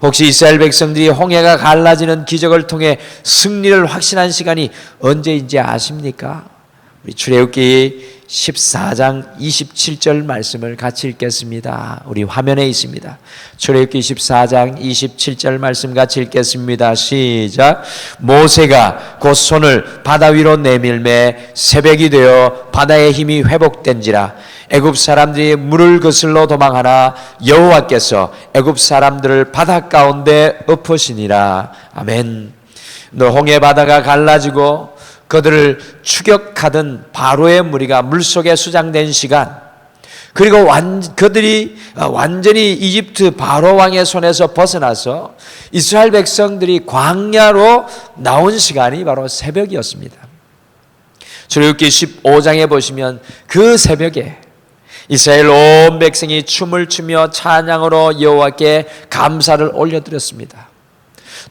혹시 이스라엘 백성들이 홍해가 갈라지는 기적을 통해 승리를 확신한 시간이 언제인지 아십니까? 우리 출애굽기 14장 27절 말씀을 같이 읽겠습니다. 우리 화면에 있습니다. 출애굽기 14장 27절 말씀 같이 읽겠습니다. 시작. 모세가 곧 손을 바다 위로 내밀매 새벽이 되어 바다의 힘이 회복된지라. 애굽 사람들이 물을 거슬러 도망하나 여호와께서 애굽 사람들을 바다 가운데 엎으시니라. 아멘. 너 홍해 바다가 갈라지고 그들을 추격하던 바로의 무리가 물속에 수장된 시간, 그리고 그들이 완전히 이집트 바로 왕의 손에서 벗어나서 이스라엘 백성들이 광야로 나온 시간이 바로 새벽이었습니다. 출애굽기 15장에 보시면 그 새벽에 이스라엘 온 백성이 춤을 추며 찬양으로 여호와께 감사를 올려드렸습니다.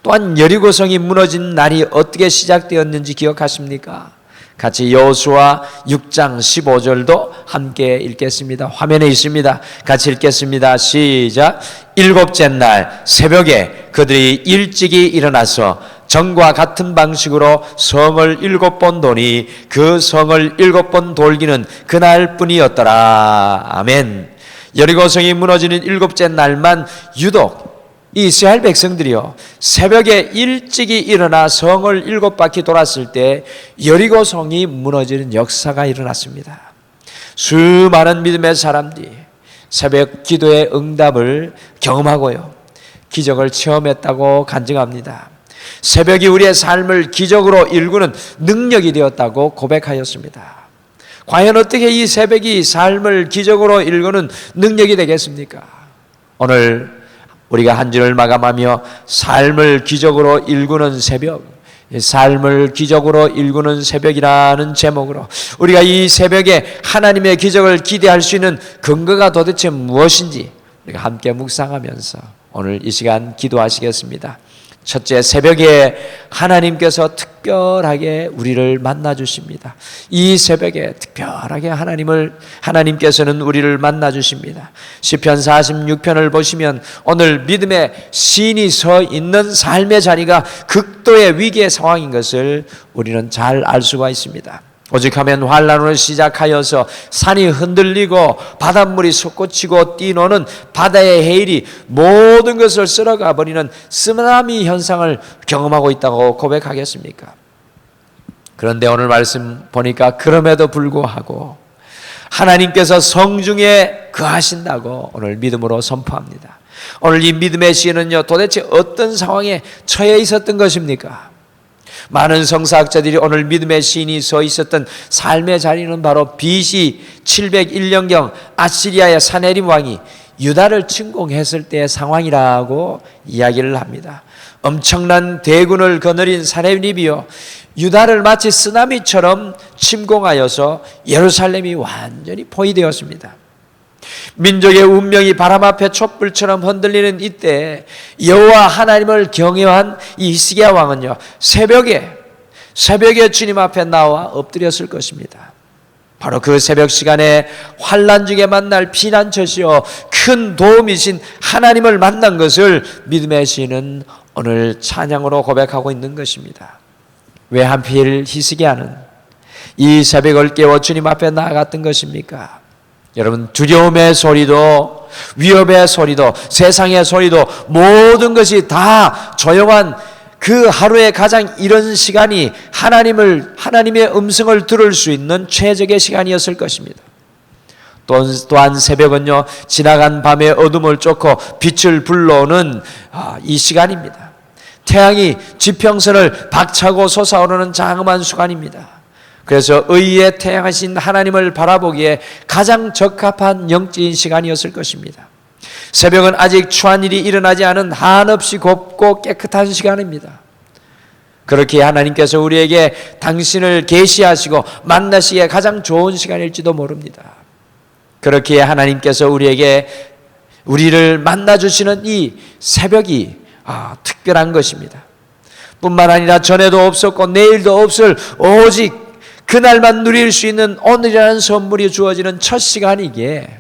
또한 여리고성이 무너진 날이 어떻게 시작되었는지 기억하십니까? 같이 여호수아 6장 15절도 함께 읽겠습니다. 화면에 있습니다. 같이 읽겠습니다. 시작. 일곱째 날 새벽에 그들이 일찍이 일어나서 전과 같은 방식으로 성을 7번 도니 그 성을 7번 돌기는 그날뿐이었더라. 아멘. 여리고성이 무너지는 일곱째 날만 유독 이스라엘 백성들이요 새벽에 일찍이 일어나 성을 7바퀴 돌았을 때 여리고성이 무너지는 역사가 일어났습니다. 수많은 믿음의 사람들이 새벽 기도의 응답을 경험하고요 기적을 체험했다고 간증합니다. 새벽이 우리의 삶을 기적으로 일구는 능력이 되었다고 고백하였습니다. 과연 어떻게 이 새벽이 삶을 기적으로 일구는 능력이 되겠습니까? 오늘 우리가 한 주를 마감하며 삶을 기적으로 일구는 새벽, 삶을 기적으로 일구는 새벽이라는 제목으로 우리가 이 새벽에 하나님의 기적을 기대할 수 있는 근거가 도대체 무엇인지 우리가 함께 묵상하면서 오늘 이 시간 기도하시겠습니다. 첫째, 새벽에 하나님께서 특별하게 우리를 만나 주십니다. 이 새벽에 특별하게 하나님께서는 우리를 만나 주십니다. 시편 46편을 보시면 오늘 믿음의 시인이 서 있는 삶의 자리가 극도의 위기의 상황인 것을 우리는 잘 알 수가 있습니다. 오직하면 환난으로 시작하여서 산이 흔들리고 바닷물이 솟구치고 뛰노는 바다의 해일이 모든 것을 쓸어가 버리는 쓰나미 현상을 경험하고 있다고 고백하겠습니까? 그런데 오늘 말씀 보니까 그럼에도 불구하고 하나님께서 성중에 거하신다고 오늘 믿음으로 선포합니다. 오늘 이 믿음의 시인은요 도대체 어떤 상황에 처해 있었던 것입니까? 많은 성사학자들이 오늘 믿음의 시인이 서 있었던 삶의 자리는 바로 BC 701년경 아시리아의 사네립 왕이 유다를 침공했을 때의 상황이라고 이야기를 합니다. 엄청난 대군을 거느린 사네립이요 유다를 마치 쓰나미처럼 침공하여서 예루살렘이 완전히 포위되었습니다. 민족의 운명이 바람 앞에 촛불처럼 흔들리는 이때 여호와 하나님을 경외한 이 히스기야 왕은요 새벽에 주님 앞에 나와 엎드렸을 것입니다. 바로 그 새벽 시간에 환난 중에 만날 피난처시요 큰 도움이신 하나님을 만난 것을 믿음의 시인은 오늘 찬양으로 고백하고 있는 것입니다. 왜 하필 히스기야는 이 새벽을 깨워 주님 앞에 나아갔던 것입니까? 여러분, 두려움의 소리도 위협의 소리도 세상의 소리도 모든 것이 다 조용한 그 하루의 가장 이른 시간이 하나님의 음성을 들을 수 있는 최적의 시간이었을 것입니다. 또한 새벽은요 지나간 밤의 어둠을 쫓고 빛을 불러오는 이 시간입니다. 태양이 지평선을 박차고 솟아오르는 장엄한 순간입니다. 그래서 의의 태양하신 하나님을 바라보기에 가장 적합한 영적인 시간이었을 것입니다. 새벽은 아직 추한 일이 일어나지 않은 한없이 곱고 깨끗한 시간입니다. 그렇게 하나님께서 우리에게 당신을 계시하시고 만나시기에 가장 좋은 시간일지도 모릅니다. 그렇게 하나님께서 우리를 만나주시는 이 새벽이 특별한 것입니다. 뿐만 아니라 전에도 없었고 내일도 없을 오직 그날만 누릴 수 있는 오늘이라는 선물이 주어지는 첫 시간이기에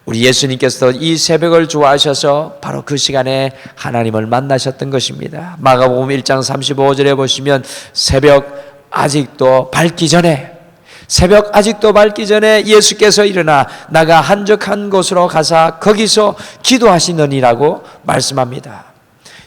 우리 예수님께서도 이 새벽을 좋아하셔서 바로 그 시간에 하나님을 만나셨던 것입니다. 마가복음 1장 35절에 보시면 새벽 아직도 밝기 전에 예수께서 일어나 나가 한적한 곳으로 가사 거기서 기도하시느니라고 말씀합니다.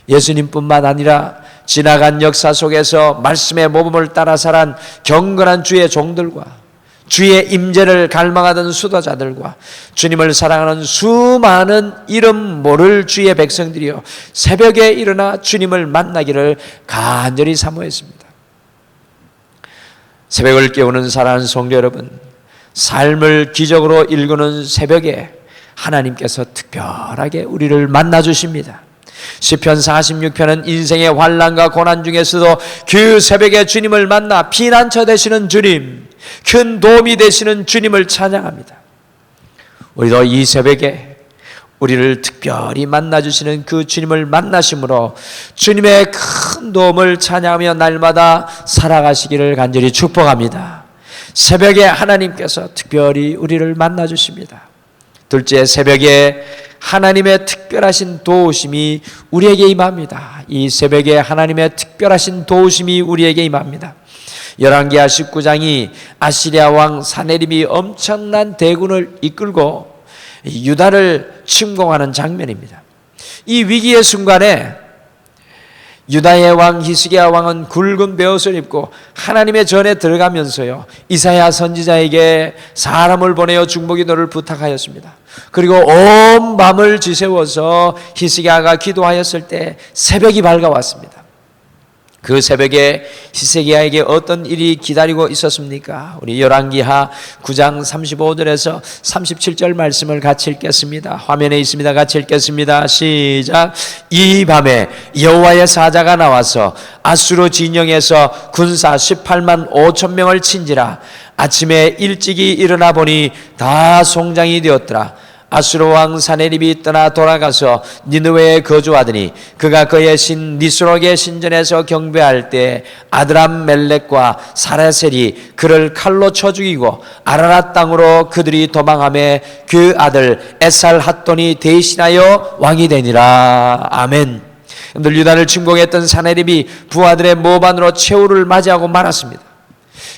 예수님뿐만 아니라 지나간 역사 속에서 말씀의 모범을 따라 살아온 경건한 주의 종들과 주의 임재를 갈망하던 수도자들과 주님을 사랑하는 수많은 이름 모를 주의 백성들이요 새벽에 일어나 주님을 만나기를 간절히 사모했습니다. 새벽을 깨우는 사랑하는 성도 여러분, 삶을 기적으로 일구는 새벽에 하나님께서 특별하게 우리를 만나 주십니다. 시편 46편은 인생의 환난과 고난 중에서도 그 새벽에 주님을 만나 피난처 되시는 주님, 큰 도움이 되시는 주님을 찬양합니다. 우리도 이 새벽에 우리를 특별히 만나주시는 그 주님을 만나심으로 주님의 큰 도움을 찬양하며 날마다 살아가시기를 간절히 축복합니다. 새벽에 하나님께서 특별히 우리를 만나주십니다. 둘째, 새벽에 하나님의 특별하신 도우심이 우리에게 임합니다. 이 새벽에 하나님의 특별하신 도우심이 우리에게 임합니다. 열왕기하 19장이 아시리아 왕 사네립이 엄청난 대군을 이끌고 유다를 침공하는 장면입니다. 이 위기의 순간에 유다의 왕 히스기야 왕은 굵은 베옷을 입고 하나님의 전에 들어가면서요 이사야 선지자에게 사람을 보내어 중보기도를 부탁하였습니다. 그리고 온 밤을 지새워서 히스기야가 기도하였을 때 새벽이 밝아왔습니다. 그 새벽에 히스기야에게 어떤 일이 기다리고 있었습니까? 우리 열왕기하 9장 35절에서 37절 말씀을 같이 읽겠습니다. 화면에 있습니다. 같이 읽겠습니다. 시작. 이 밤에 여호와의 사자가 나와서 아수르 진영에서 군사 18만 5천 명을 친지라. 아침에 일찍이 일어나 보니 다 송장이 되었더라. 아수르 왕 사네립이 떠나 돌아가서 니느웨에 거주하더니 그가 그의 신 니스록의 신전에서 경배할 때 아드람 멜렉과 사라셀이 그를 칼로 쳐 죽이고 아라랏 땅으로 그들이 도망하며 그 아들 에살 핫돈이 대신하여 왕이 되니라. 아멘. 유다를 침공했던 사네립이 부하들의 모반으로 최후를 맞이하고 말았습니다.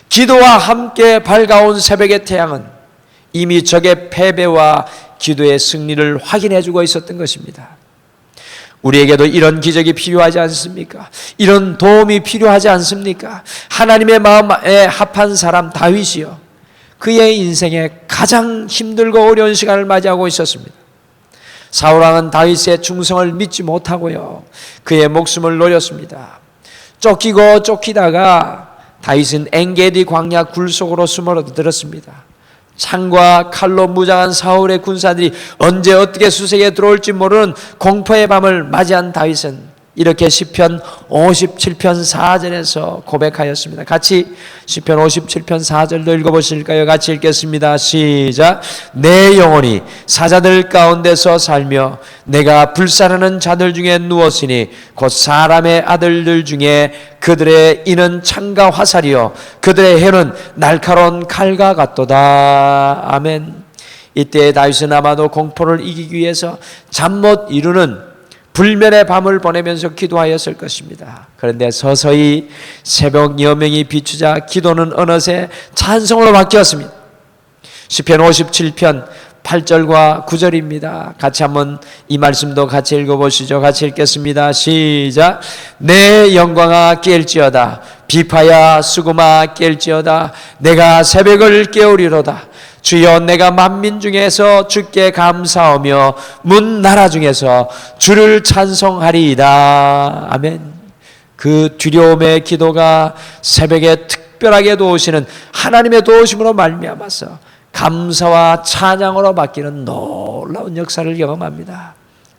기도와 함께 밝아온 새벽의 태양은 이미 적의 패배와 기도의 승리를 확인해주고 있었던 것입니다. 우리에게도 이런 기적이 필요하지 않습니까? 이런 도움이 필요하지 않습니까? 하나님의 마음에 합한 사람 다윗이요, 그의 인생에 가장 힘들고 어려운 시간을 맞이하고 있었습니다. 사울왕은 다윗의 충성을 믿지 못하고요 그의 목숨을 노렸습니다. 쫓기고 쫓기다가 다윗은 엔게디 광야 굴 속으로 숨어들었습니다. 창과 칼로 무장한 사울의 군사들이 언제 어떻게 수색에 들어올지 모르는 공포의 밤을 맞이한 다윗은 이렇게 시편 57편 4절에서 고백하였습니다. 같이 시편 57편 4절도 읽어보실까요? 같이 읽겠습니다. 시작. 내 영혼이 사자들 가운데서 살며 내가 불살하는 자들 중에 누웠으니 곧 사람의 아들들 중에 그들의 이는 창과 화살이요 그들의 해는 날카로운 칼과 같도다. 아멘. 이때 다윗은 아마도 공포를 이기기 위해서 잠 못 이루는 불면의 밤을 보내면서 기도하였을 것입니다. 그런데 서서히 새벽 여명이 비추자 기도는 어느새 찬송으로 바뀌었습니다. 시편 57편 8절과 9절입니다. 같이 한번 이 말씀도 같이 읽어보시죠. 같이 읽겠습니다. 시작. 내 영광아 깰지어다. 비파야 수금아 깰지어다. 내가 새벽을 깨우리로다. 주여 내가 만민 중에서 주께 감사하며 문 나라 중에서 주를 찬송하리이다. 아멘. 그 두려움의 기도가 새벽에 특별하게 도우시는 하나님의 도우심으로 말미암아서 감사와 찬양으로 바뀌는 놀라운 역사를 경험합니다.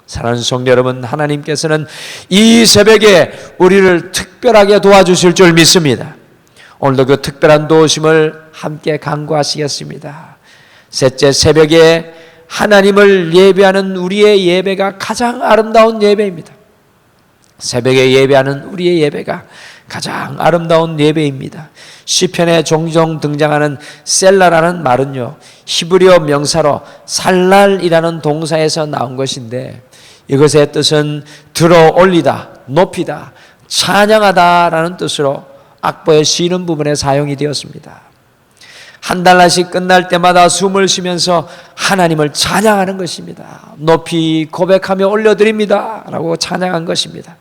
사랑하는 성도 여러분, 하나님께서는 이 새벽에 우리를 특별하게 도와주실 줄 믿습니다. 오늘도 그 특별한 도우심을 함께 간구하시겠습니다. 셋째, 새벽에 하나님을 예배하는 우리의 예배가 가장 아름다운 예배입니다. 새벽에 예배하는 우리의 예배가 가장 아름다운 예배입니다. 시편에 종종 등장하는 셀라라는 말은요, 히브리어 명사로 살랄이라는 동사에서 나온 것인데, 이것의 뜻은 들어 올리다, 높이다, 찬양하다라는 뜻으로 악보에 쉬는 부분에 사용이 되었습니다. 한 달날씩 끝날 때마다 숨을 쉬면서 하나님을 찬양하는 것입니다. 높이 고백하며 올려드립니다 라고 찬양한 것입니다.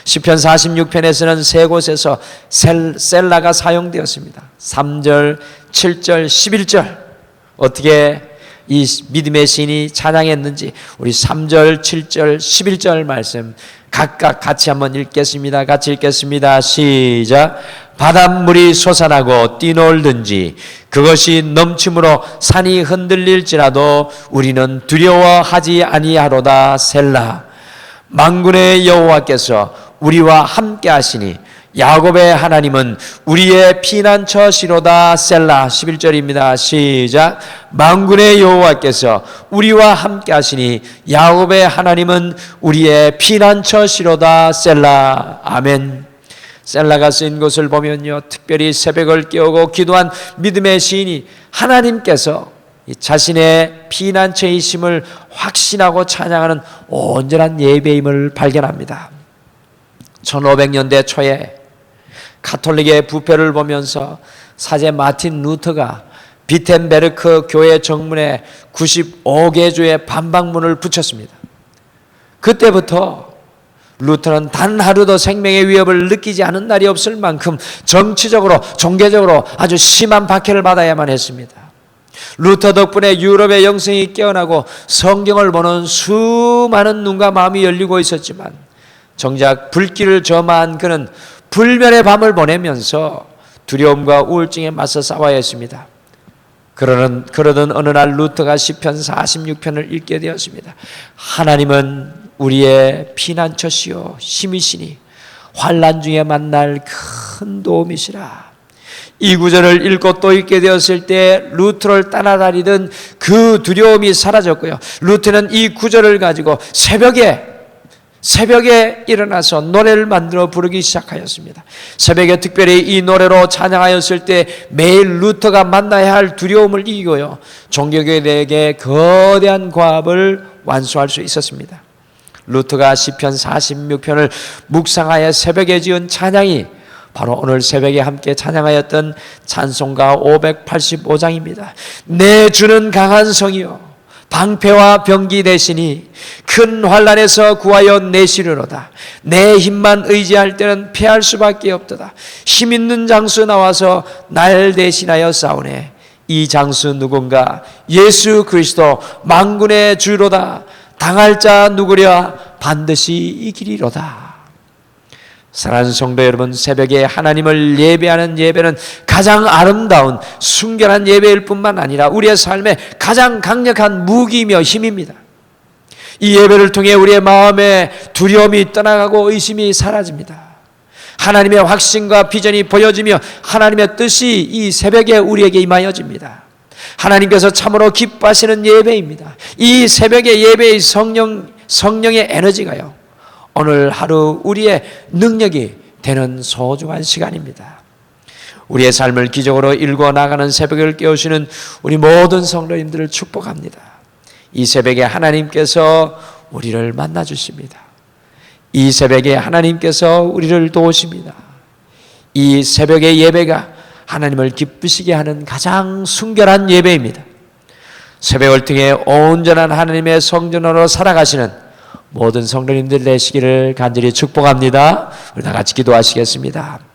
시편 46편에서는 세 곳에서 셀라가 사용되었습니다. 3절, 7절, 11절. 어떻게 이 믿음의 신이 찬양했는지 우리 3절, 7절, 11절 말씀 각각 같이 한번 읽겠습니다. 같이 읽겠습니다. 시작. 바닷물이 솟아나고 뛰놀든지 그것이 넘침으로 산이 흔들릴지라도 우리는 두려워하지 아니하로다. 셀라. 만군의 여호와께서 우리와 함께 하시니 야곱의 하나님은 우리의 피난처시로다. 셀라. 11절입니다. 시작. 만군의 여호와께서 우리와 함께 하시니 야곱의 하나님은 우리의 피난처시로다. 셀라. 아멘. 셀라가 쓰인 것을 보면요, 특별히 새벽을 깨우고 기도한 믿음의 시인이 하나님께서 자신의 피난처이심을 확신하고 찬양하는 온전한 예배임을 발견합니다. 1500년대 초에 가톨릭의 부패를 보면서 사제 마틴 루터가 비텐베르크 교회 정문에 95개조의 반박문을 붙였습니다. 그때부터 루터는 단 하루도 생명의 위협을 느끼지 않은 날이 없을 만큼 정치적으로 종교적으로 아주 심한 박해를 받아야만 했습니다. 루터 덕분에 유럽의 영성이 깨어나고 성경을 보는 수많은 눈과 마음이 열리고 있었지만 정작 불길을 점화한 그는 불멸의 밤을 보내면서 두려움과 우울증에 맞서 싸워야 했습니다. 그러던 어느 날 루터가 시편 46편을 읽게 되었습니다. 하나님은 우리의 피난처시요 힘이시니 환난 중에 만날 큰 도움이시라. 이 구절을 읽고 또 읽게 되었을 때 루터를 따라다니던 그 두려움이 사라졌고요, 루터는 이 구절을 가지고 새벽에 일어나서 노래를 만들어 부르기 시작하였습니다. 새벽에 특별히 이 노래로 찬양하였을 때 매일 루터가 만나야 할 두려움을 이기고요, 종교개혁에 거대한 과업을 완수할 수 있었습니다. 루터가 시편 46편을 묵상하여 새벽에 지은 찬양이 바로 오늘 새벽에 함께 찬양하였던 찬송가 585장입니다. 내 주는 강한 성이요 방패와 병기 되시니 큰 환난에서 구하여 내시려로다. 내 힘만 의지할 때는 패할 수밖에 없도다. 힘 있는 장수 나와서 날 대신하여 싸우네. 이 장수 누군가? 예수 그리스도 만군의 주로다. 당할 자 누구랴? 반드시 이기리로다. 사랑하는 성도 여러분, 새벽에 하나님을 예배하는 예배는 가장 아름다운 순결한 예배일 뿐만 아니라 우리의 삶의 가장 강력한 무기이며 힘입니다. 이 예배를 통해 우리의 마음에 두려움이 떠나가고 의심이 사라집니다. 하나님의 확신과 비전이 보여지며 하나님의 뜻이 이 새벽에 우리에게 임하여집니다. 하나님께서 참으로 기뻐하시는 예배입니다. 이 새벽의 예배의 성령의 에너지가요, 오늘 하루 우리의 능력이 되는 소중한 시간입니다. 우리의 삶을 기적으로 일궈 나가는 새벽을 깨우시는 우리 모든 성도님들을 축복합니다. 이 새벽에 하나님께서 우리를 만나 주십니다. 이 새벽에 하나님께서 우리를 도우십니다. 이 새벽의 예배가 하나님을 기쁘시게 하는 가장 순결한 예배입니다. 새벽을 통해 온전한 하나님의 성전으로 살아가시는 모든 성도님들 되시기를 간절히 축복합니다. 우리 다 같이 기도하시겠습니다.